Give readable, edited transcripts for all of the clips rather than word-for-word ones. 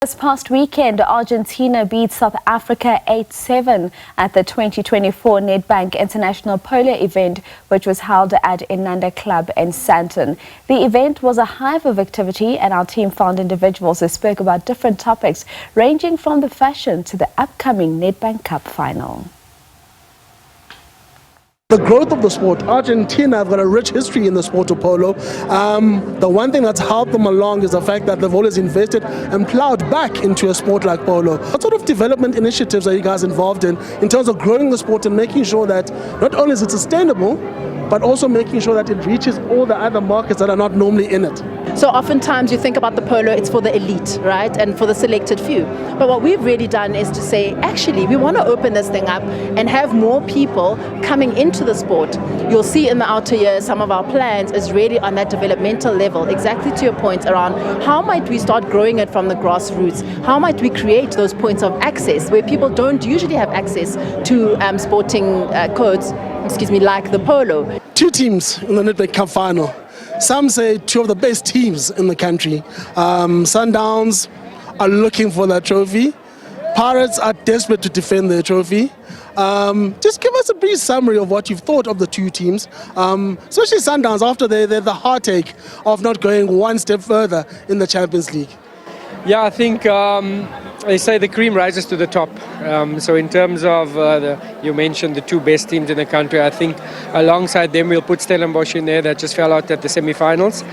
This past weekend, Argentina beat South Africa 8-7 at the 2024 Nedbank International Polo event, which was held at Inanda Club in Sandton. The event was a hive of activity, and our team found individuals who spoke about different topics, ranging from the fashion to the upcoming Nedbank Cup final. The growth of the sport, Argentina have got a rich history in the sport of polo. The one thing that's helped them along is the fact that they've always invested and plowed back into a sport like polo. What sort of development initiatives are you guys involved in terms of growing the sport and making sure that not only is it sustainable, but also making sure that it reaches all the other markets that are not normally in it? So oftentimes you think about the polo, it's for the elite, right, and for the selected few. But what we've really done is to say, actually, we want to open this thing up and have more people coming into the sport. You'll see in the outer years, some of our plans is really on that developmental level, exactly to your point around how might we start growing it from the grassroots? How might we create those points of access where people don't usually have access to sporting codes, like the polo. Two teams in the Nedbank Cup final. Some say two of the best teams in the country. Sundowns are looking for that trophy. Pirates are desperate to defend their trophy. Just give us a brief summary of what you've thought of the two teams, especially Sundowns after the heartache of not going one step further in the Champions League. Yeah, I think they say the cream rises to the top. So in terms of, you mentioned the two best teams in the country, I think alongside them we'll put Stellenbosch in there that just fell out at the semi-finals.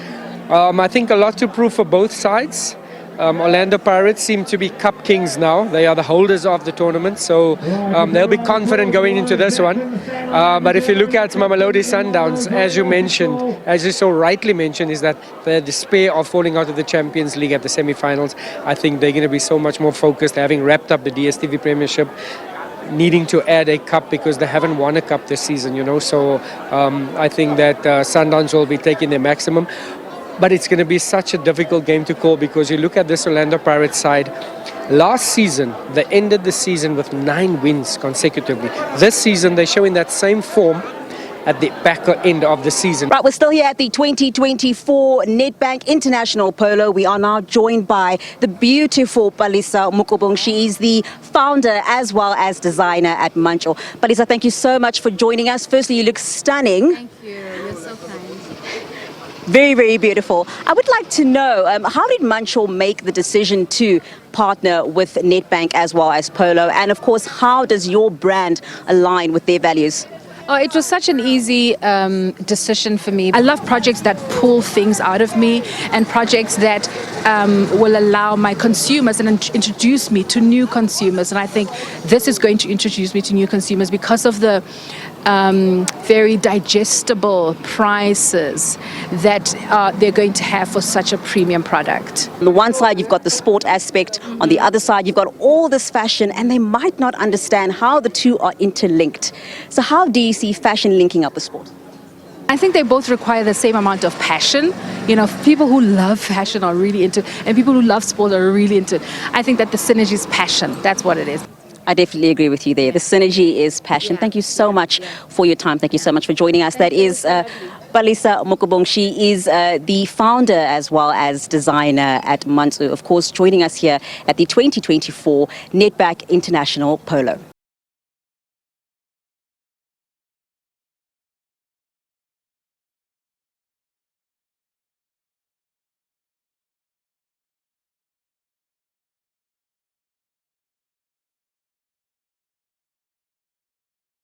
I think a lot to prove for both sides. Orlando Pirates seem to be cup kings now. They are the holders of the tournament, so they'll be confident going into this one. But if you look at Mamelodi Sundowns, as you mentioned, as you so rightly mentioned, is that the despair of falling out of the Champions League at the semi-finals. I think they're going to be so much more focused, having wrapped up the DStv Premiership, needing to add a cup because they haven't won a cup this season, you know. So I think that Sundowns will be taking their maximum. But it's going to be such a difficult game to call because you look at this Orlando Pirates side. Last season, they ended the season with 9 wins consecutively. This season, they're showing that same form at the back end of the season. Right, we're still here at the 2024 Nedbank International Polo. We are now joined by the beautiful Palisa Mukobong. She is the founder as well as designer at Mancho. Palisa, thank you so much for joining us. Firstly, you look stunning. Thank you. You're so kind. Very, very beautiful. I would like to know, how did Mancho make the decision to partner with Nedbank as well as Polo? And of course, how does your brand align with their values? Oh, it was such an easy decision for me. I love projects that pull things out of me and projects that will allow my consumers and introduce me to new consumers. And I think this is going to introduce me to new consumers because of the very digestible prices that they're going to have for such a premium product. On the one side, you've got the sport aspect. On the other side, you've got all this fashion, and they might not understand how the two are interlinked. So how do you see fashion linking up with sport? I think they both require the same amount of passion. You know, people who love fashion are really into it, and people who love sport are really into it. I think that the synergy is passion. That's what it is. I definitely agree with you there. The synergy is passion. Thank you so much for your time. Thank you so much for joining us. That is Palisa Mukobong. She is the founder as well as designer at Mancho. Of course, joining us here at the 2024 Nedbank International Polo.